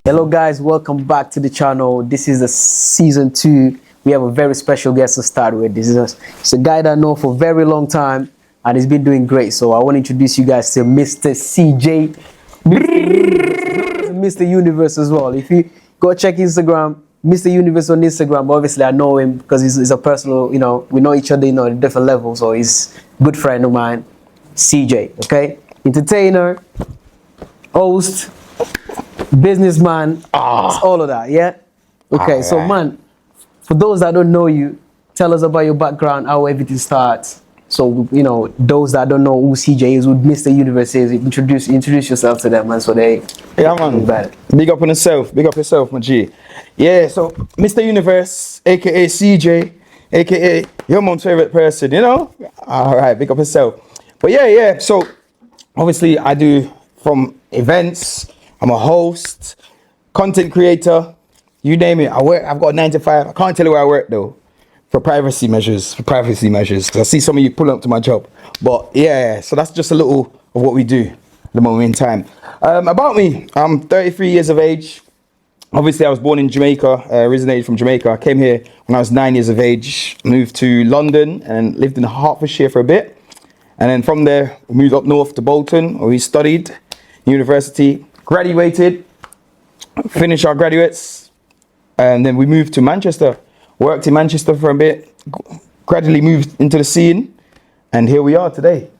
Hello guys, welcome back to the channel. This is the season 2. We have a very special guest to start with. It's a guy that I know for a very long time and he's been doing great. So I want to introduce you guys to Mr. CJ, Mr. Universe as well. If you go check Instagram, Mr. Universe on Instagram, obviously I know him because he's a personal, we know each other, at different levels. So he's a good friend of mine, CJ, okay? Entertainer, host, businessman, it's all of that, yeah? Okay, so man, for those that don't know you, tell us about your background, how everything starts. So, those that don't know who CJ is, who Mr. Universe is, introduce yourself to them, man, so they... Yeah, man. Big up on yourself, my G. Yeah, so Mr. Universe, aka CJ, aka your mom's favorite person, All right, big up yourself. But yeah, so obviously I do from events, I'm a host, content creator, you name it. I've got a 9 to 5. I can't tell you where I work though, for privacy measures. Because I see some of you pulling up to my job. But yeah, so that's just a little of what we do at the moment in time. About me, I'm 33 years of age. Obviously, I was born in Jamaica, originated from Jamaica. I came here when I was 9 years of age, moved to London and lived in Hertfordshire for a bit. And then from there, moved up north to Bolton, where we studied university, graduated, finished our graduates, and then we moved to Manchester. Worked in Manchester for a bit, gradually moved into the scene, and here we are today.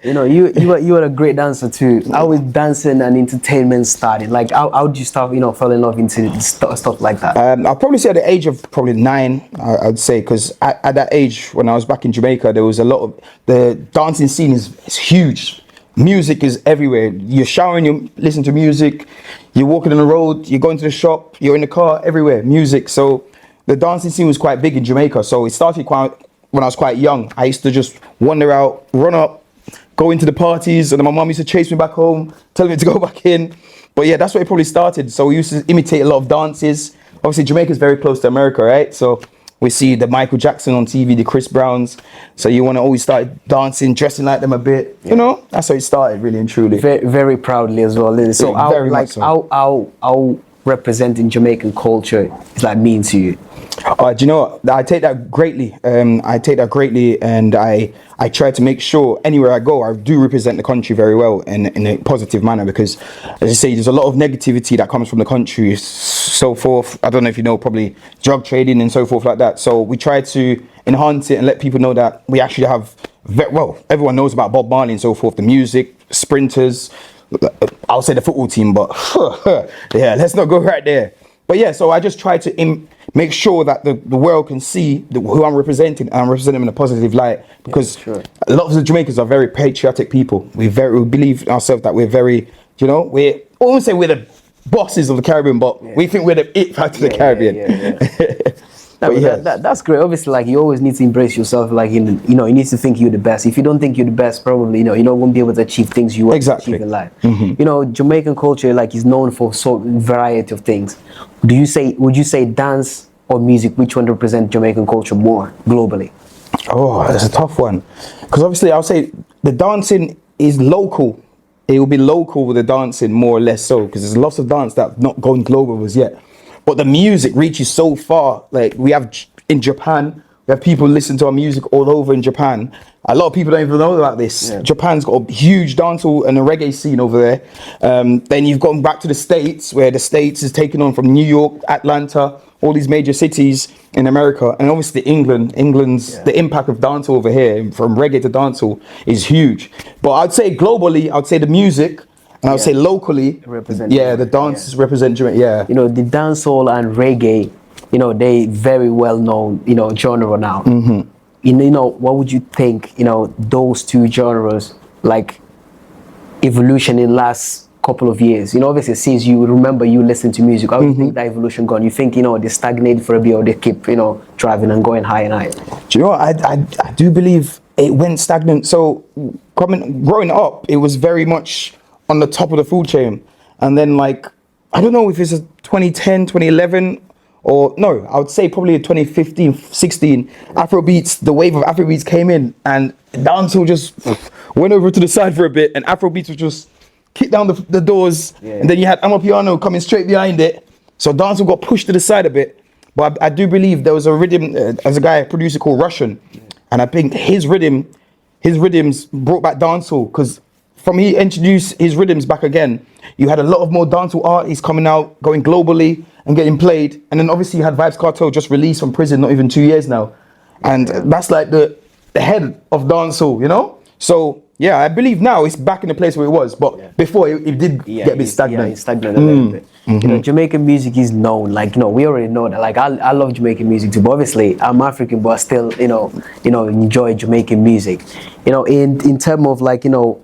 You are a great dancer too. How was dancing and entertainment started? Like, how did you start, fall in love into stuff like that? I'll probably say at the age of probably 9, I'd say, because at that age, when I was back in Jamaica, there was a lot of, the dancing scene is huge. Music is everywhere. You're showering, you listen to music, you're walking on the road, you're going to the shop, you're in the car, everywhere, music. So the dancing scene was quite big in Jamaica. So it started when I was quite young. I used to just wander out, run up, go into the parties, and then my mum used to chase me back home, tell me to go back in. But yeah, that's where it probably started. So we used to imitate a lot of dances. Obviously, Jamaica is very close to America, right? So we see the Michael Jackson on TV, the Chris Browns. So you want to always start dancing, dressing like them a bit. Yeah. That's how it started, really and truly. Very, very proudly as well. So how representing Jamaican culture is like mean to you? Do you know what? I take that greatly. And I try to make sure anywhere I go, I do represent the country very well in a positive manner, because, as I say, there's a lot of negativity that comes from the country, so forth. I don't know if you know, probably drug trading and so forth like that. So we try to enhance it and let people know that we actually have, everyone knows about Bob Marley and so forth, the music, sprinters, I'll say the football team, but yeah, let's not go right there. But yeah, so I just try to make sure that the world can see who I'm representing, and I'm representing them in a positive light, because a lot of the Jamaicans are very patriotic people. We believe in ourselves that we're very, I won't say we're the bosses of the Caribbean, but we think we're the it factor of the Caribbean. That's great. Obviously, like, you always need to embrace yourself. Like, you need to think you're the best. If you don't think you're the best, probably you won't be able to achieve things you want to achieve in life. Mm-hmm. Jamaican culture, like, is known for variety of things. Would you say dance or music? Which one represents Jamaican culture more globally? Oh, that's a tough one, because obviously I'll say the dancing is local. It will be local with the dancing, more or less so, because there's lots of dance that's not gone global as yet. But the music reaches so far. Like, we have in Japan, we have people listen to our music all over in Japan. A lot of people don't even know about this. Yeah. Japan's got a huge dancehall and a reggae scene over there. Then you've gone back to the States, where the States is taking on from New York, Atlanta, all these major cities in America. And obviously the impact of dancehall over here, from reggae to dancehall, is huge. But I'd say globally, I'd say the music, and I would say locally, the dances represent Jamaica. The dancehall and reggae, they very well known, genre now. Mm-hmm. What would you think, those two genres, like, evolution in last couple of years? Obviously, since you remember you listen to music, how do you think that evolution gone? You think, they stagnated for a bit, or they keep, driving and going high and high? Do you know what? I do believe it went stagnant. So growing up, it was very much on the top of the food chain, and then, like, I don't know if it's a 2010, 2011, or no, I would say probably 2015, 16, Afrobeats, the wave of Afrobeats came in, and dancehall just went over to the side for a bit, and Afrobeats was just kick down the doors, Yeah. and then you had Amapiano coming straight behind it. So dancehall got pushed to the side a bit. But I do believe there was a rhythm, as a guy, a producer called Russian, and I think his rhythms brought back dancehall, because from he introduced his rhythms back again, you had a lot of more dancehall artists coming out, going globally and getting played. And then obviously you had Vibes Cartel just released from prison, not even 2 years now. And that's like the head of dancehall, you know? So yeah, I believe now it's back in the place where it was, but before it did get a bit stagnant. Yeah, it's stagnant a little bit. You know, Jamaican music is known, like, you know, we already know that. Like, I love Jamaican music too, but obviously I'm African, but I still, you know, enjoy Jamaican music. You know, in terms of, like, you know,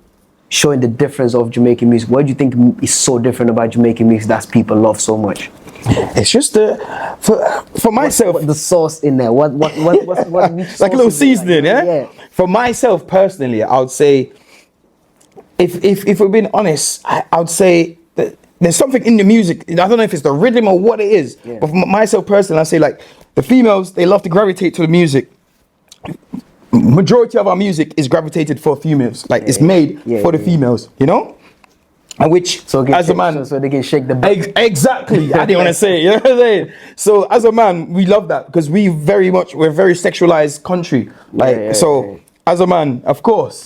showing the difference of Jamaican music, what do you think is so different about Jamaican music that people love so much? It's just for myself, What the sauce in there? What like a little seasoning, yeah? For myself personally, I would say, if we're being honest, I would say that there's something in the music. I don't know if it's the rhythm or what it is, but for myself personally, I say, like, the females, they love to gravitate to the music. Majority of our music is gravitated for females, like it's made for the females, you know. And which, as a man, so they can shake the butt. Exactly. I didn't want to say it, you know what I'm saying? So as a man, we love that, because we're a very sexualized country. Like, as a man, of course,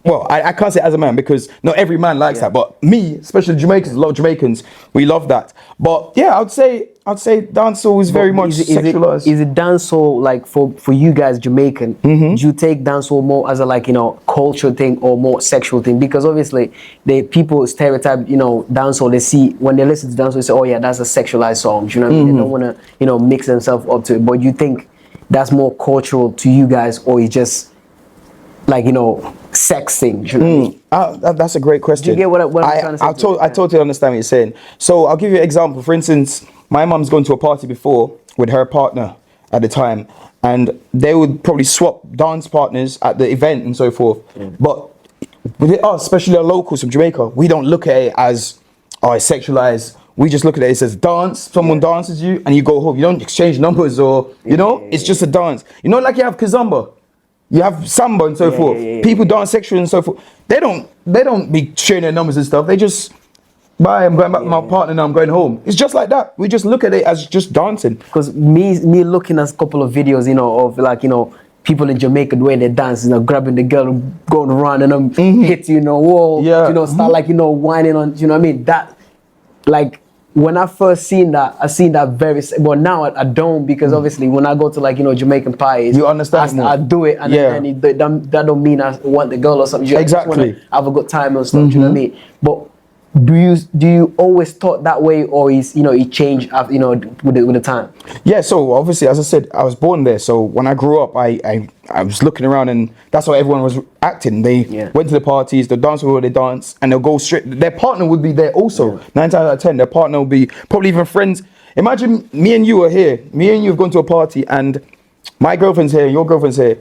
well, I can't say as a man, because not every man likes that, but me, especially Jamaicans, a lot of Jamaicans, we love that. But yeah, I'd say dancehall is very much sexualized. Is it dancehall, like, for you guys Jamaican? Do you take dancehall more as a, like, you know, culture thing or more sexual thing? Because obviously the people stereotype, you know, dancehall. They see, when they listen to dancehall, they say, oh yeah, that's a sexualized song. Do you know what I mean? They don't want to, you know, mix themselves up to it. But you think that's more cultural to you guys, or it's just, like, you know, sex thing? You know what I mean? That's a great question. Do you get what I'm trying to say? I totally understand what you're saying. So I'll give you an example. For instance, my mum's gone to a party before with her partner at the time, and they would probably swap dance partners at the event and so forth. But with us, especially our locals from Jamaica, we don't look at it as, oh, it's sexualized. We just look at it as dance. Someone dances you and you go home. You don't exchange numbers, or, you know, it's just a dance. You know, like you have kazamba. You have samba and so forth. People dance sexual and so forth. They don't be sharing their numbers and stuff. They just, bye, I'm going back with my partner now, I'm going home. It's just like that. We just look at it as just dancing. Because me looking at a couple of videos, you know, of, like, you know, people in Jamaica, the way they dance, you know, grabbing the girl, going around and them hit you, you know, wall, you know, start like, you know, whining on, you know what I mean? That, like, when I first seen that, I seen that well, now I don't, because obviously when I go to, like, you know, Jamaican parties, you understand I do it, and then that don't mean I want the girl or something. You just wanna have a good time and stuff. You know what I mean? But do you always thought that way, or is, you know, it changed after, you know, with the time? Yeah. So obviously, as I said, I was born there. So when I grew up, I was looking around, and that's how everyone was acting. They went to the parties, the dance hall, they dance, and they'll go straight. Their partner would be there also. 9 times out of 10, their partner will be probably even friends. Imagine me and you are here. Me and you have gone to a party, and my girlfriend's here, your girlfriend's here.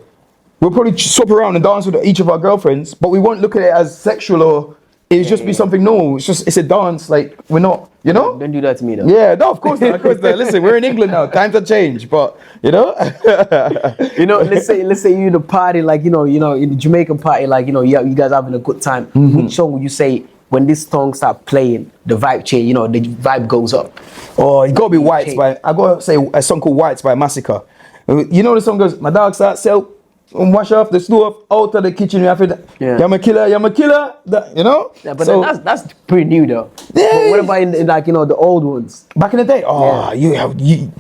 We'll probably swap around and dance with each of our girlfriends, but we won't look at it as sexual, or it would just be something normal. It's a dance. Like, we're not, you know? Don't do that to me, though. Yeah, no, of course not. Of course not. Listen, we're in England now. Times have changed, but, you know? You know, let's say you in a party, like, you know, in the Jamaican party, like, you know, you guys having a good time. Which song would you say, when this song start playing, the vibe change, you know, the vibe goes up? Oh, it gotta be Whites I gotta say a song called Whites by Massacre. You know the song goes, my dog start sell, wash off the stove, out of the kitchen, you have to, you're my killer, you know? Yeah, but so, that's pretty new, though. Yeah. But what about in, like, you know, the old ones? Back in the day, you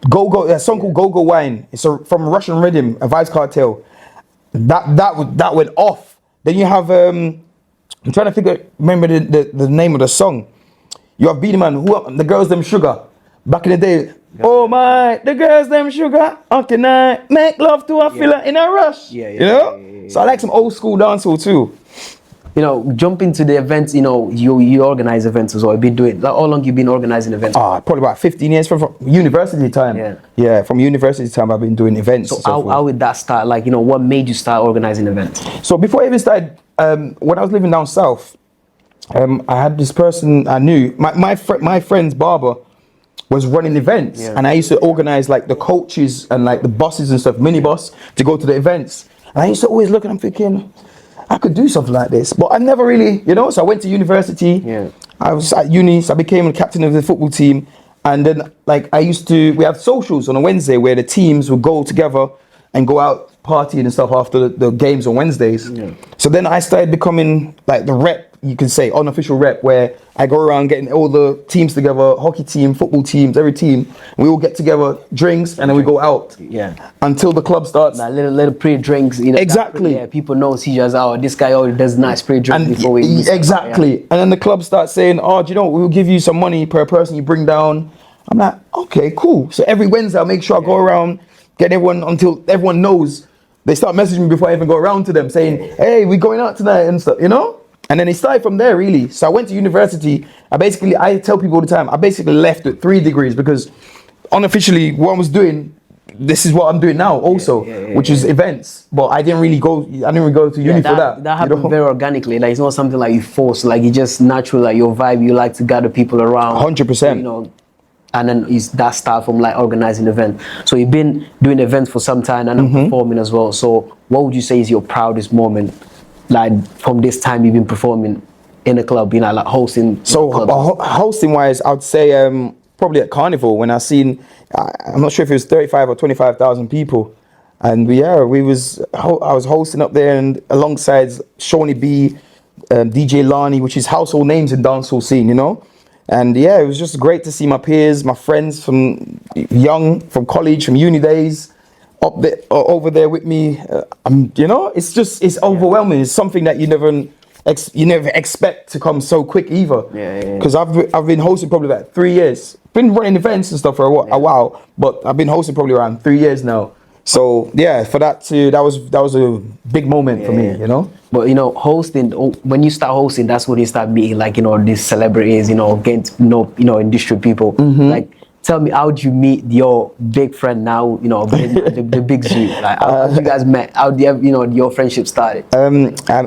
Go, a song called Go Go Wine. It's from Russian Rhythm, a Vibes Cartel. That went off. Then you have, I'm trying to remember the name of the song. You have Beenie Man, the girls them sugar. Back in the day, oh my, the girls them sugar. How can I make love to a fella in a rush? You know? So I like some old school dancehall too. You know, jump into the events, you know, you organize events as well. You've been doing, like, how long you been organizing events? Probably about 15 years from university time. Yeah, from university time I've been doing events. So how did that start? Like, you know, what made you start organizing events? So before I even started, when I was living down south, I had this person I knew, my friend's barber was running events, and I used to organize like the coaches and like the buses and stuff, minibus, to go to the events. And I used to always look and I'm thinking, I could do something like this, but I never really, you know. So I went to university. Yeah. I was at uni, so I became a captain of the football team, and then like we have socials on a Wednesday where the teams would go together and go out partying and stuff after the games on Wednesdays. Yeah. So then I started becoming like the rep, you can say, unofficial rep, where I go around getting all the teams together, hockey team, football teams, every team. And we all get together, drinks, and then we go out. Yeah. Until the club starts. Like little pre-drinks, you know. Exactly. Yeah, people know CJ's out. This guy already does nice pre-drink And before we. exactly. Yeah. And then the club starts saying, "Oh, do you know what? We'll give you some money per person you bring down." I'm like, okay, cool. So every Wednesday, I'll make sure I go around, get everyone until everyone knows. They start messaging me before I even go around to them saying, "Hey, we're going out tonight," and stuff, you know? And then it started from there, really. So I went to university. I tell people all the time, I basically left with 3 degrees because unofficially what I was doing, this is what I'm doing now also, which is events. But I didn't really go to uni for that. That happened very organically. Like, it's not something like you force. Like, it's just natural, like your vibe. You like to gather people around. 100%. You know, and then that start from like organizing events. So you've been doing events for some time and performing as well. So what would you say is your proudest moment, like from this time you've been performing in a club, you know, like hosting? So hosting wise, I'd say probably at Carnival when I'm not sure if it was 35 or 25,000 people, and I was hosting up there and alongside Shawnee B, DJ Lani, which is household names in dancehall scene, you know. And yeah, it was just great to see my peers, my friends from college, from uni days, up there, over there with me. You know, it's overwhelming. It's something that you never expect to come so quick either. Because I've been hosting probably about 3 years. Been running events and stuff for a while, but I've been hosting probably around 3 years now. So yeah, for that was a big moment for me, you know. But you know, hosting, when you start hosting, that's when you start meeting like, you know, these celebrities, you know, getting to know, you know, industry people. Like, tell me, how did you meet your big friend now, you know, the big Zoo? Like, how you guys met? How do you know, your friendship started?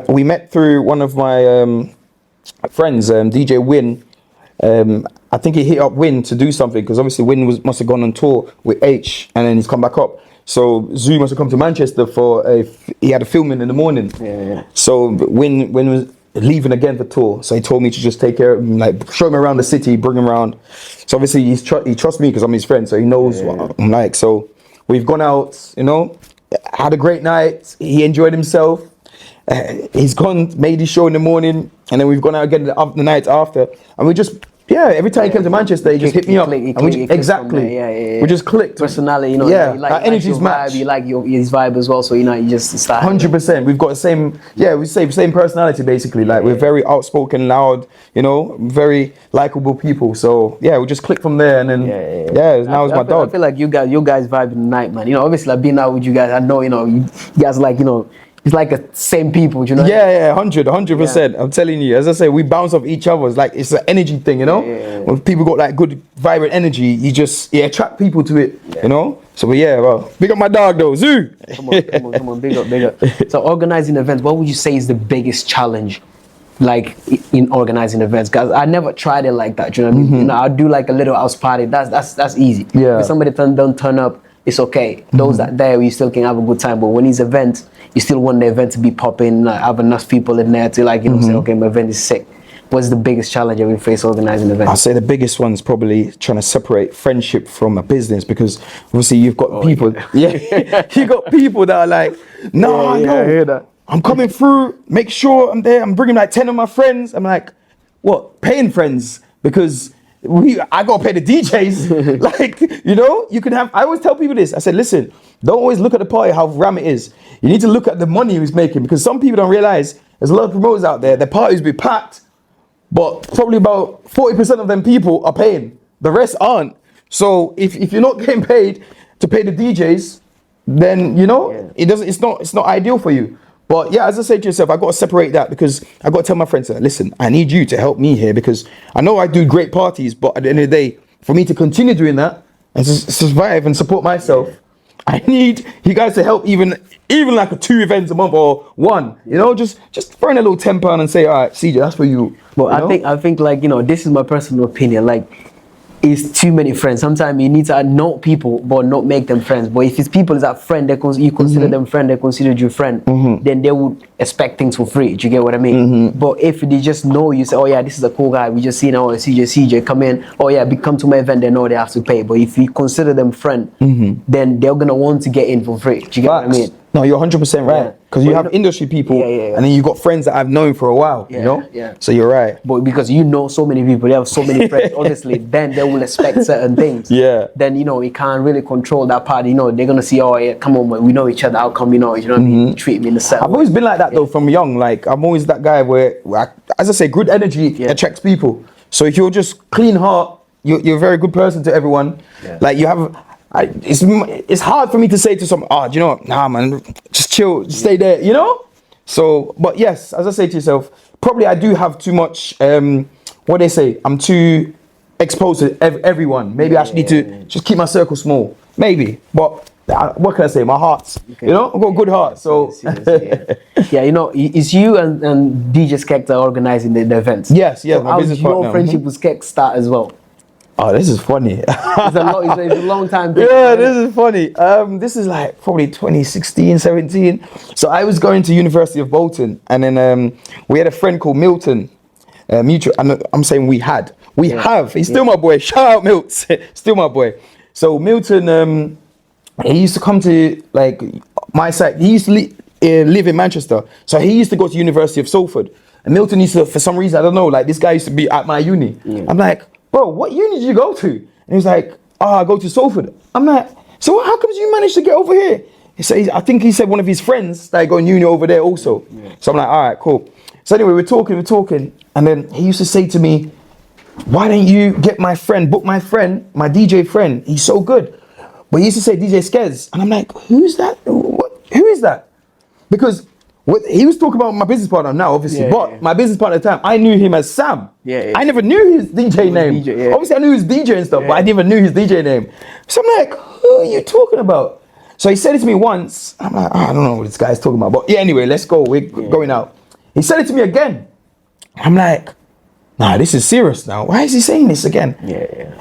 We met through one of my friends, DJ Win. I think he hit up Win to do something because obviously Win must have gone on tour with H and then he's come back up. So Zoo must have come to Manchester he had a filming in the morning. So Win was leaving again for tour. So he told me to just take care of him, like show him around the city, bring him around. So obviously he trusts me because I'm his friend, so he knows what I'm like. So we've gone out, you know, had a great night. He enjoyed himself. He's gone, made his show in the morning, and then we've gone out again the night after, and we just. Yeah, every time he came to Manchester, he just hit me up. Exactly. We just clicked. Personality, you know. Yeah, you like, our energies match. You like his vibe as well, so you know, you just start. 100%. We've got the same. Yeah, we say same personality basically. Like we're very outspoken, loud. You know, very likable people. So yeah, we just clicked from there, and then now it's my dog. I feel like you guys vibe in the night, man. You know, obviously I've been out with you guys. I know, you know, you guys like, you know. It's like the same people, you know? Yeah, 100%. I'm telling you, as I say, we bounce off each other. It's like, it's an energy thing, you know? When people got like good, vibrant energy, you attract people to it, you know? So, big up my dog though, Zoo! Come on, big up. So, organizing events, what would you say is the biggest challenge, like, in organizing events? Because I never tried it like that, you know what I mean? You know, I'll do like a little house party, that's easy. Yeah. If somebody don't turn up, it's okay. Those that there, you still can have a good time. But when it's events, you still want the event to be popping, have enough people in there to like, you know, say, okay, my event is sick. What's the biggest challenge that we face organizing events? I'd say the biggest one is probably trying to separate friendship from a business, because obviously you've got people, you got people that are like, I hear that. I'm coming through, make sure I'm there, I'm bringing like 10 of my friends. I'm like, what, paying friends? Because I gotta pay the DJs. Like, you know, I always tell people this. I said, listen, don't always look at the party how ram it is. You need to look at the money he's making, because some people don't realize there's a lot of promoters out there, their parties be packed, but probably about 40% of them people are paying. The rest aren't. So if you're not getting paid to pay the DJs, then you know it's not ideal for you. But yeah, as I said to yourself, I got to separate that, because I got to tell my friends, listen, I need you to help me here, because I know I do great parties, but at the end of the day, for me to continue doing that and to survive and support myself, I need you guys to help, even like 2 events a month or 1. You know, just throw in a little £10 and say, all right, CJ, that's for you. But I think like, you know, this is my personal opinion. Like, it's too many friends. Sometimes you need to know people, but not make them friends. But if it's people that friend, you consider them friend, they consider you friend, then they would expect things for free. Do you get what I mean? But if they just know you, say, oh yeah, this is a cool guy. We just seen, oh CJ, come in. Oh yeah, come to my event. They know they have to pay. But if you consider them friend, then they're gonna want to get in for free. Do you get what I mean? No, you're 100% right. Because you have industry people, and then you got friends that I've known for a while. You know. Yeah. So you're right. But because you know so many people, they have so many friends. Obviously, then they will expect certain things. Yeah. Then you can't really control that part. They're gonna see, oh yeah, come on, man, we know each other. How come you know what I mean? You treat me in the same. I've always been like that though, from young. Like I'm always that guy where as I say, good energy attracts people. So if you're just clean heart, you're a very good person to everyone. Yeah. Like you have. It's hard for me to say to someone, do you know what? Nah, man, just chill, just stay there, So, but yes, as I say to yourself, probably I do have too much, what they say, I'm too exposed to everyone. Maybe I should need to just keep my circle small. Maybe, but what can I say? My heart's, I've got a good heart. So, it's you and DJ Skek that are organizing the events. Yes, so my business partner. Your friendship with Skek start as well? Oh, this is funny. It's a long time thing. Yeah, this is funny. This is like probably 2016, 17. So I was going to University of Bolton, and then we had a friend called Milton. Mutual. I'm saying we have. He's still my boy. Shout out Milts. Still my boy. So Milton, he used to come to like my site. He used to live in Manchester, so he used to go to University of Salford. And Milton used to, for some reason, I don't know, like this guy used to be at my uni. Yeah. I'm like, bro, what uni did you go to? And he was like, I go to Salford. I'm like, so how come you managed to get over here? I think he said one of his friends that going uni over there also. Yeah. So I'm like, all right, cool. So anyway, we're talking, and then he used to say to me, why don't you get book my friend, my DJ friend, he's so good. But he used to say DJ Skez, and I'm like, who's that? Who is that? Because he was talking about my business partner now, obviously, my business partner at the time, I knew him as Sam. I never knew his DJ name. Obviously, I knew his DJ and stuff, but I never knew his DJ name. So I'm like, who are you talking about? So he said it to me once. I'm like, I don't know what this guy's talking about. But yeah, anyway, let's go. We're going out. He said it to me again. I'm like, nah, this is serious now. Why is he saying this again?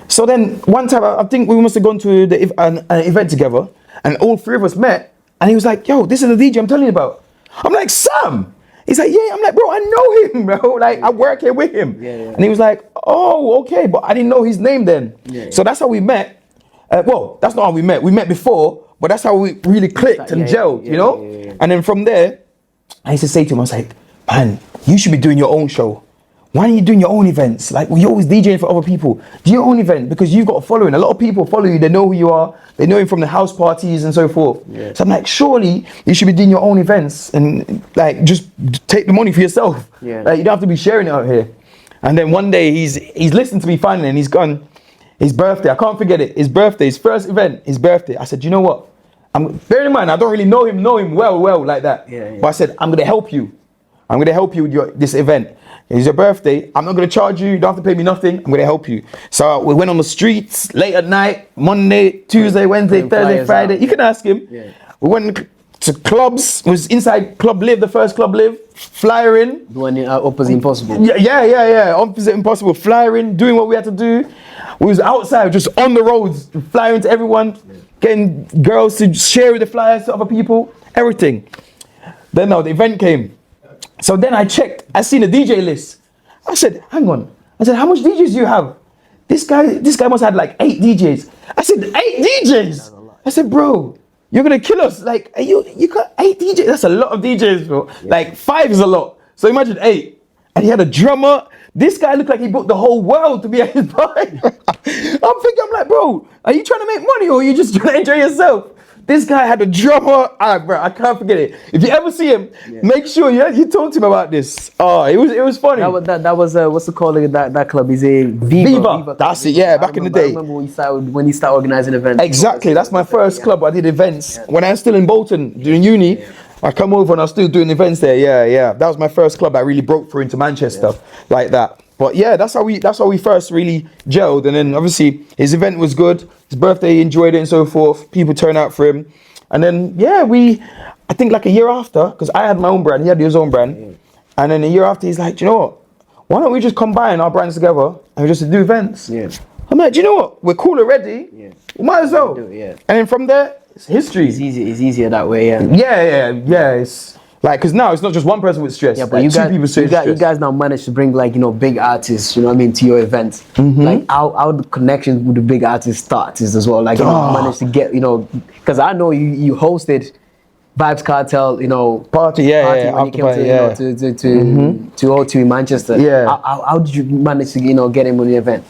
So then one time, I think we must have gone to an event together, and all three of us met, and he was like, yo, this is the DJ I'm telling you about. I'm like, Sam. He's like, yeah. I'm like, bro, I know him, bro. Like, I work here with him. And he was like, oh, okay. But I didn't know his name then. So that's how we met. Well, that's not how we met. We met before, but that's how we really clicked and gelled, you know? And then from there, I used to say to him, I was like, man, you should be doing your own show. Why aren't you doing your own events? Like, you're always DJing for other people. Do your own event, because you've got a following. A lot of people follow you. They know who you are. They know you from the house parties and so forth. So I'm like, surely you should be doing your own events and like just take the money for yourself. Like, you don't have to be sharing it out here. And then one day he's listened to me finally, and he's gone. His birthday, I can't forget it. His birthday, his first event, his birthday. I said, you know what? Bear in mind, I don't really know him well like that. But I said, I'm gonna help you. I'm gonna help you with this event. It's your birthday. I'm not going to charge you. You don't have to pay me nothing. I'm going to help you. So we went on the streets late at night, Monday, Tuesday, Wednesday, Thursday, Friday. You can ask him. We went to clubs. It was inside Club Live, the first Club Live. Flyering. The one opposite Impossible. Yeah. Opposite Impossible. Flyering, doing what we had to do. We was outside, just on the roads, flying to everyone, getting girls to share the flyers to other people, everything. Then the event came. So then I checked, I seen a DJ list. I said, hang on. I said, how much DJs do you have? This guy must have had like 8 DJs. I said, 8 DJs? I said, bro, you're gonna kill us. Like, you got 8 DJs? That's a lot of DJs, bro. Like 5 is a lot. So imagine 8. And he had a drummer. This guy looked like he booked the whole world to be at his party. I'm like, bro, are you trying to make money or are you just trying to enjoy yourself? This guy had a drummer. Bro, I can't forget it. If you ever see him, make sure you talk to him about this. Oh, it was funny. That was what's it called? That club is a Viva. That's it. Yeah, back in the day. I remember when he started organizing events. Exactly. That's my first club. I did events when I was still in Bolton doing uni. I come over and I was still doing events there. Yeah. That was my first club. I really broke through into Manchester like that. But yeah, that's how we first really gelled. And then obviously his event was good. His birthday, he enjoyed it and so forth. People turned out for him. And then I think like a year after, because I had my own brand, he had his own brand. And then a year after, he's like, you know what? Why don't we just combine our brands together and we just do events? I I'm like, do you know what? We're cool already. Yeah. We might as well. Do it, yeah. And then from there, it's history. It's easier that way, yeah. Yeah. It's like, because now it's not just one person with stress. Yeah, but like you two guys, people stress. you guys now managed to bring like, you know, big artists, you know what I mean, to your events. Like how the connections with the big artists start is as well. Like, you know, managed to get, you know, because I know you hosted Vibes Cartel, you know, party, when you after came party, to, you know, to O2 in Manchester. Yeah. How did you manage to, you know, get him on the event?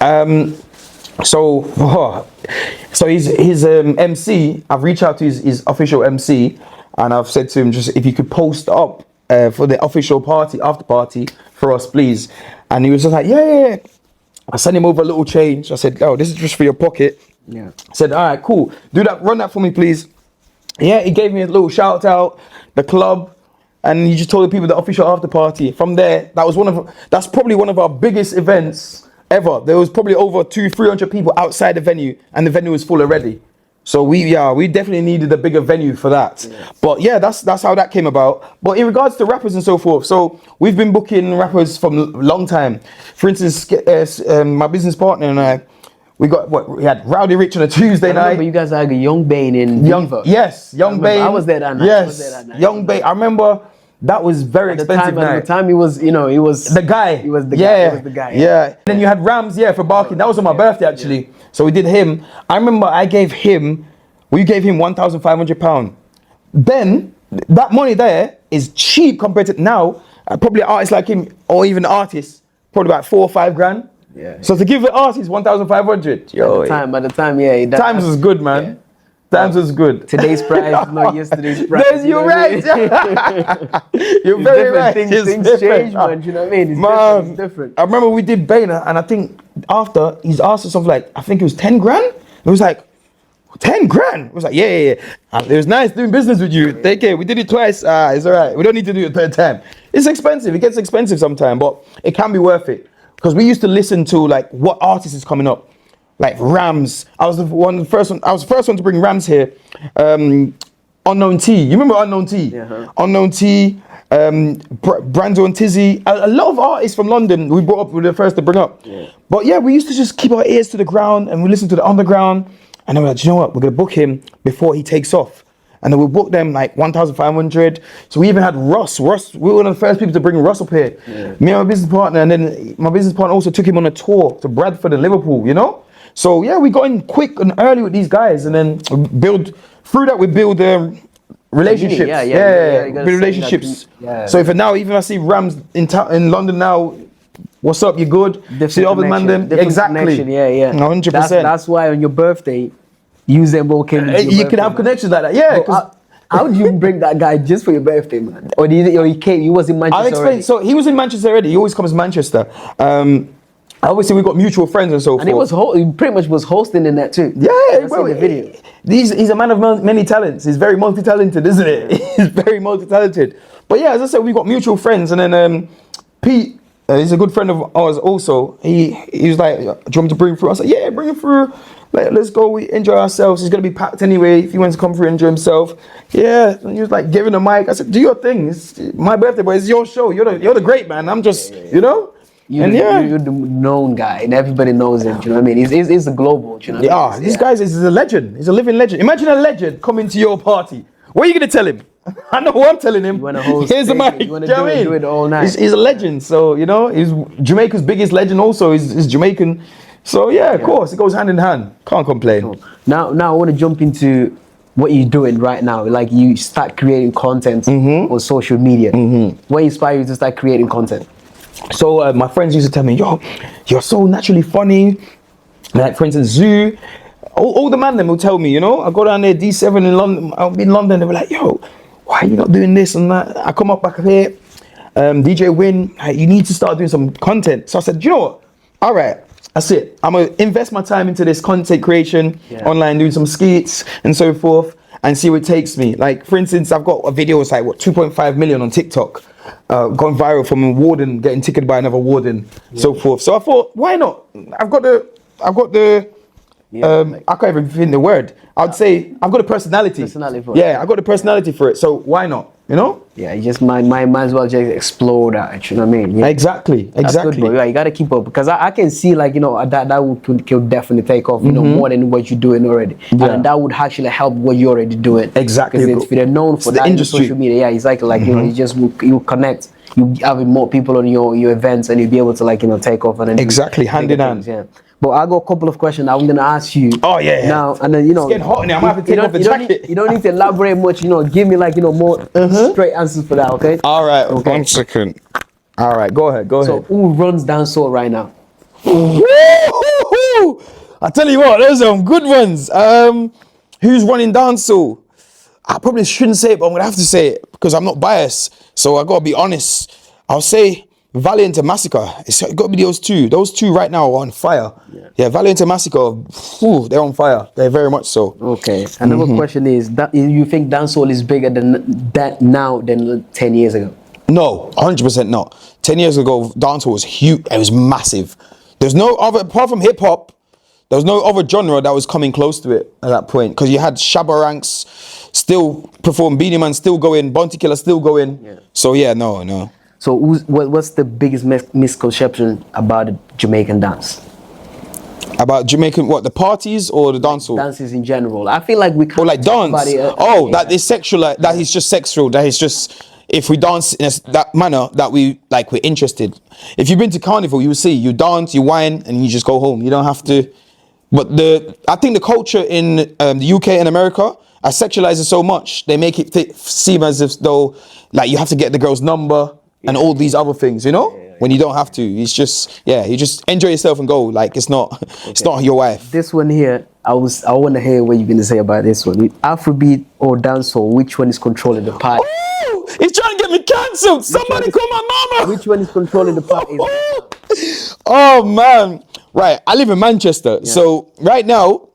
So his MC, I've reached out to his official MC, and I've said to him, just if you could post up for the official party, after party for us, please. And he was just like, yeah. I sent him over a little change. I said, oh, this is just for your pocket. Yeah. I said, all right, cool. Do that, run that for me, please. Yeah, he gave me a little shout out, the club, and he just told the people the official after party. From there, that's probably one of our biggest events ever. There was probably over 200-300 people outside the venue, and the venue was full already. So we definitely needed a bigger venue for that. Yeah. But yeah, that's how that came about. But in regards to rappers and so forth, so we've been booking rappers from a long time. For instance, my business partner and I, we had Rowdy Rich on a Tuesday night. But you guys had Young Bane in Viva. Yes, Young Bane. I was there that night. Yes, Young Bane. I remember that was very expensive night. At the time, he was the guy. He was the guy. He was the guy. Yeah. And then you had Rams, for barking. That was on my birthday actually. Yeah. So we did him. I remember we gave him £1,500. Then that money there is cheap compared to now. Probably artists like him, or even artists, probably about 4 or 5 grand. Yeah. So to give the artist 1,500, yo. At the time, yeah. Times was good, man. Yeah. Times was good. Today's price, not yesterday's price. You're right. You're very right. Things change, man. You know what I mean? It's different. I remember we did Boehner, and I think after he's asked us something like, I think it was 10 grand. It was like 10 grand. It was like, yeah. And it was nice doing business with you. Take care. We did it twice. It's all right. We don't need to do it third time. It's expensive. It gets expensive sometimes, but it can be worth it. Because we used to listen to like what artist is coming up, like Rams. I was the first one to bring Rams here. Unknown T. You remember Unknown T? Yeah. Unknown T. Brando and Tizzy. A lot of artists from London we brought up. We were the first to bring up. Yeah. But yeah, we used to just keep our ears to the ground and we listen to the underground. And then we're like, do you know what? We're gonna book him before he takes off. And then we booked them like 1,500. So we even had Russ. We were one of the first people to bring Russ up here. Yeah. Me and my business partner, and then my business partner also took him on a tour to Bradford and Liverpool, you know? So yeah, we got in quick and early with these guys, and then build relationships. Build relationships. So for now, even if I see Rams in London now, what's up, you good? See the other man them. Exactly. Yeah. 100%. That's why on your birthday, use them all came. You can have connections like that, yeah. How did you bring that guy just for your birthday, man? Or he came? He was in Manchester. I'll explain. Already? So he was in Manchester already. He always comes to Manchester. Obviously, we got mutual friends and so forth. And he pretty much was hosting in that too. Yeah, well, the video. He's a man of many talents. He's very multi-talented, isn't it? He's very multi-talented. But yeah, as I said, we got mutual friends, and then Pete. He's a good friend of ours also. He was like, do you want me to bring him through? I said, yeah, bring him through. Let's go. We enjoy ourselves. He's going to be packed anyway. If he wants to come through and enjoy himself. Yeah. And he was like giving the mic. I said, do your thing. It's my birthday, but it's your show. You're the great man. I'm just, you know? You're the known guy and everybody knows him. Do you know what I mean? He's a global. Do you know what I mean? This guy is a legend. He's a living legend. Imagine a legend coming to your party. What are you going to tell him? I know what I'm telling him. You want to host? Here's the mic. You want to do it all night. He's a legend. So, you know, he's Jamaica's biggest legend also. He's Jamaican. So, yeah, of course. It goes hand in hand. Can't complain. Cool. Now I want to jump into what you're doing right now. Like you start creating content on social media. What inspired you to start creating content? So, my friends used to tell me, yo, you're so naturally funny. Like, for instance, Zoo. All the man them will tell me, you know, I go down there, D7 in London. I'll be in London. They were like, yo, why are you not doing this and that? I come up back here, DJ Win, you need to start doing some content. So I said, you know what? All right, that's it. I'm going to invest my time into this content creation, online, doing some skits and so forth, and see where it takes me. Like, for instance, I've got a video, it's like, 2.5 million on TikTok, gone viral from a warden getting ticketed by another warden, so forth. So I thought, why not? I've got the I can't even think the word. I'd say I've got a personality. For it. Yeah, I've got a personality for it. So why not? You know? Yeah, you just might as well just explore that. You know what I mean? Yeah. Exactly, That's exactly. good, bro. Yeah, you gotta keep up because I can see like that could definitely take off. You know, more than what you're doing already, Yeah. and that would actually help what you're already doing. Exactly, Because if they're known for the that in industry. social media, yeah, exactly. Like you just you connect. You have more people on your events, and you'll be able to like take off and then do Exactly, hand bigger in hand. things, yeah. But I got a couple of questions I'm gonna ask you. Oh, yeah. Now and then It's getting hot in here. I'm gonna have to take off the jacket. You don't need to elaborate much. Give me like more straight answers for that. Okay. All right, Okay. 1 second. All right, go ahead, go So ahead. who runs dancehall right now? Woo-hoo-hoo! I tell you what, those are some good ones. Who's running dancehall? I probably shouldn't say it, but I'm gonna have to say it because I'm not biased. So I gotta be honest. I'll say Valiant and Massacre. It's got to be those two. Those two right now are on fire. Yeah, Valiant and Massacre. They're on fire. They're very much so. Okay. Another question is that you think dancehall is bigger than that now than 10 years ago? No, 100% not. 10 years ago, dancehall was huge. It was massive. There's no other, apart from hip hop, there was no other genre that was coming close to it at that point. Because you had Shabba Ranks still perform, Beanie Man still going, Bounty Killer still going. Yeah. So yeah, no. So what's the biggest misconception about the Jamaican dance? About Jamaican, what, the parties or the dancehall? Dances in general. I feel like we can't Or like talk dance. about it, That is sexual. That is just sexual. That is just, if we dance in that manner, that we're interested. If you've been to carnival, you'll see you dance, you whine, and you just go home. You don't have to. But I think the culture in the UK and America sexualizes so much. They make it seem as if though like you have to get the girl's number and all these other things. When you don't have to. It's just you just enjoy yourself and go. Like it's not your wife. This one here, I want to hear what you're gonna say about this one. Afrobeat or dancehall, which one is controlling the party? Oh, he's trying to get me cancelled. Somebody call my mama. Which one is controlling the party? Oh man. Right, I live in Manchester. So right now,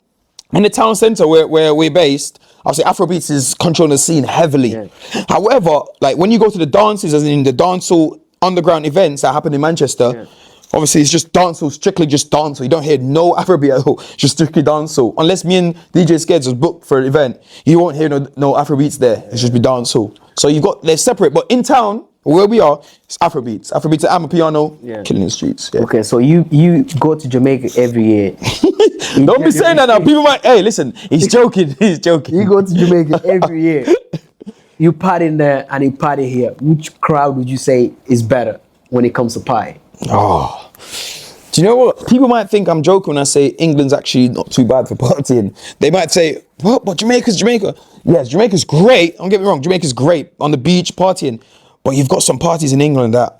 in the town centre where we're based, I'll say Afrobeats is controlling the scene heavily. Yeah. However, like when you go to the dances, as in the dancehall underground events that happen in Manchester, obviously it's just dancehall, strictly just dancehall. You don't hear no Afrobeat at all, just strictly dancehall. Unless me and DJ Skeds was booked for an event, you won't hear no Afrobeats there. It's just be dancehall. So they're separate, but in town, where we are, it's Afrobeats. Afrobeats at Amapiano, killing the streets. Yeah. Okay, so you go to Jamaica every year. Don't be saying that now. People might, hey, listen, he's joking. He's joking. You go to Jamaica every year. You party in there and you party here. Which crowd would you say is better when it comes to party? Oh, do you know what? People might think I'm joking when I say England's actually not too bad for partying. They might say, what? But Jamaica's Jamaica. Yes, Jamaica's great. Don't get me wrong. Jamaica's great on the beach partying. But you've got some parties in England that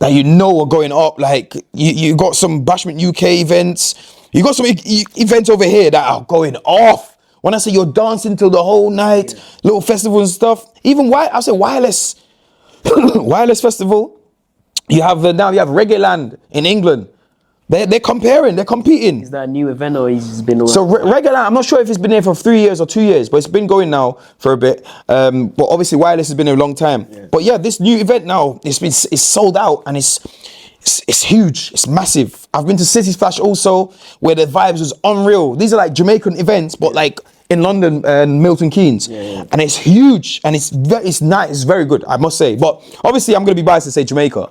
are going up. Like you got some Bashment UK events. You got some events over here that are going off. When I say you're dancing till the whole night, little festivals and stuff. Even I say wireless, wireless festival. You have now you have Reggae Land in England. They're comparing, they're competing. Is that a new event or it's been around? So Reggae Land, I'm not sure if it's been there for 3 years or 2 years, but it's been going now for a bit. But obviously wireless has been there a long time. Yeah. But yeah, this new event now it's sold out and it's huge, it's massive. I've been to City Splash also, where the vibes was unreal. These are like Jamaican events, but like in London and Milton Keynes. And it's huge and it's nice, it's very good, I must say. But obviously I'm gonna be biased to say Jamaica,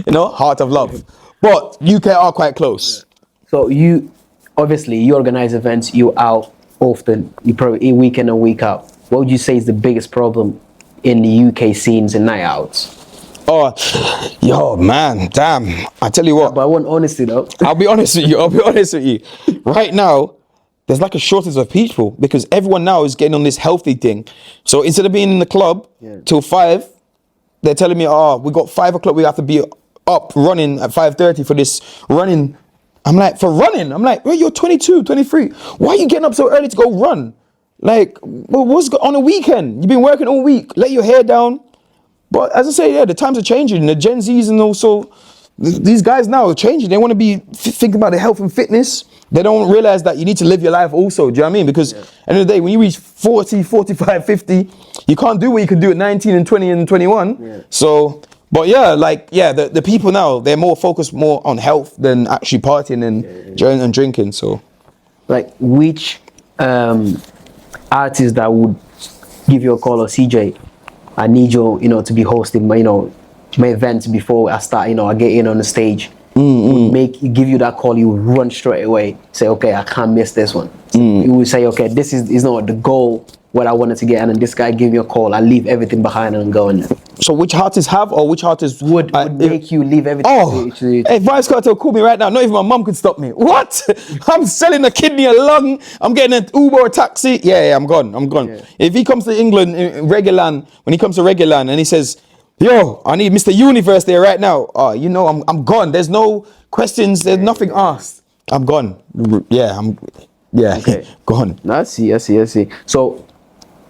heart of love. But UK are quite close. So you organize events, you out often, you probably week in and week out. What would you say is the biggest problem in the UK scenes and night outs? Oh, yo, man, damn. I tell you what. But I want honesty though. I'll be honest with you. Right now, there's like a shortage of people because everyone now is getting on this healthy thing. So instead of being in the club till 5, they're telling me, we got 5 o'clock, we have to be up running at 5:30 for this running. I'm like, for running? I'm like, well, you're 22, 23. Why are you getting up so early to go run? Like, well, what's on a weekend? You've been working all week. Let your hair down. But as I say, the times are changing. The Gen Zs and also these guys now are changing. They want to be thinking about their health and fitness. They don't realize that you need to live your life also. Do you know what I mean? Because at the end of the day, when you reach 40, 45, 50, you can't do what you can do at 19 and 20 and 21. Yeah. So, but the people now, they're more focused more on health than actually partying and drinking. So, like which artist that would give you a call or CJ I need you, to be hosting my, my events before I start, I get in on the stage. Give you that call, you would run straight away. Say, okay, I can't miss this one. You would say, okay, this is not the goal, what I wanted to get, and then this guy gave me a call. I leave everything behind and go in. So which artists have, or which artists Would make you leave everything? Oh, hey, Vice Cartel, call me right now. Not even my mum could stop me. What? I'm selling a kidney, a lung. I'm getting an Uber or a taxi. Yeah, I'm gone. Yeah. If he comes to England, Regulan, when he comes to Regulan and he says, yo, I need Mr. Universe there right now. Oh, I'm gone. There's no questions. There's nothing asked. I'm gone. Yeah, Okay. gone. I see. So,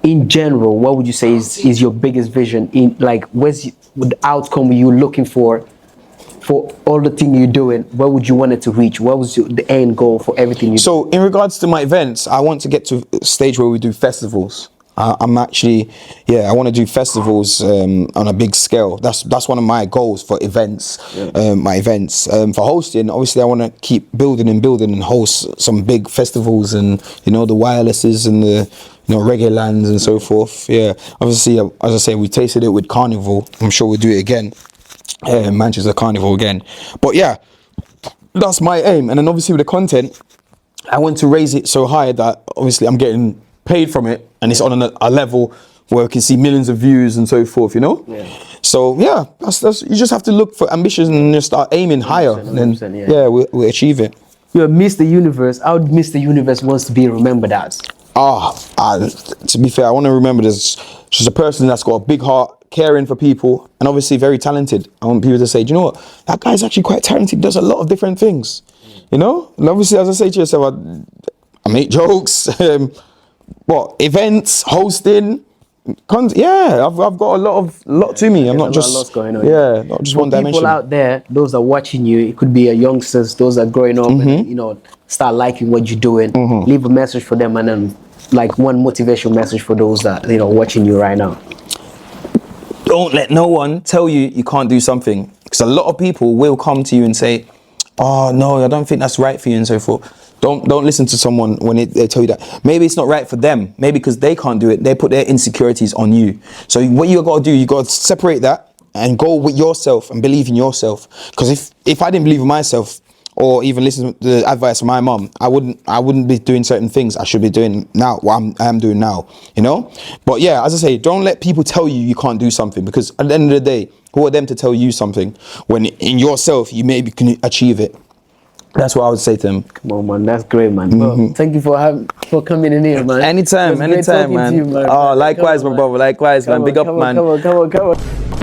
in general, what would you say is your biggest vision in, like, where's the outcome you're looking for all the thing you're doing? Where would you want it to reach? What was the end goal for everything you do? So in regards to my events, I want to get to a stage where we do festivals. I want to do festivals on a big scale. That's one of my goals for events. My events for hosting. Obviously, I want to keep building and host some big festivals and the wirelesses and the reggae lands and so forth. Yeah, obviously, as I say, we tasted it with Carnival. I'm sure we'll do it again. Manchester Carnival again. But yeah, that's my aim. And then obviously with the content, I want to raise it so high that obviously I'm getting paid from it, and it's on a level where we can see millions of views and so forth. Yeah. So yeah, that's you just have to look for ambition and just start aiming higher. 100%, Yeah, we'll achieve it. You're Mr. Universe. How would Mr. Universe wants to be remembered as? To be fair, I want to remember this. She's a person that's got a big heart, caring for people, and obviously very talented. I want people to say, do you know what? That guy's actually quite talented. Does a lot of different things. And obviously, as I say to yourself, I make jokes. Events, hosting. I've got a lot to me. I'm not just lots going on. Yeah, not just one dimension. People out there, those that are watching you, it could be a youngsters, those that are growing up and start liking what you're doing. Leave a message for them, and then like one motivational message for those that watching you right now. Don't let no one tell you can't do something, because a lot of people will come to you and say, oh no, I don't think that's right for you and so forth. Don't listen to someone when they tell you that. Maybe it's not right for them. Maybe because they can't do it, they put their insecurities on you. So what you got to do, you got to separate that and go with yourself and believe in yourself. Because if I didn't believe in myself, or even listen to the advice of my mum, I wouldn't be doing certain things I should be doing now, what I am doing now, But yeah, as I say, don't let people tell you can't do something, because at the end of the day, who are them to tell you something when in yourself you maybe can achieve it? That's what I would say to them. Come on, man, that's great, man. Well, thank you for coming in here, man. Anytime, man. You, man. Oh, likewise, my brother. Likewise, man. Big up, man. Come on.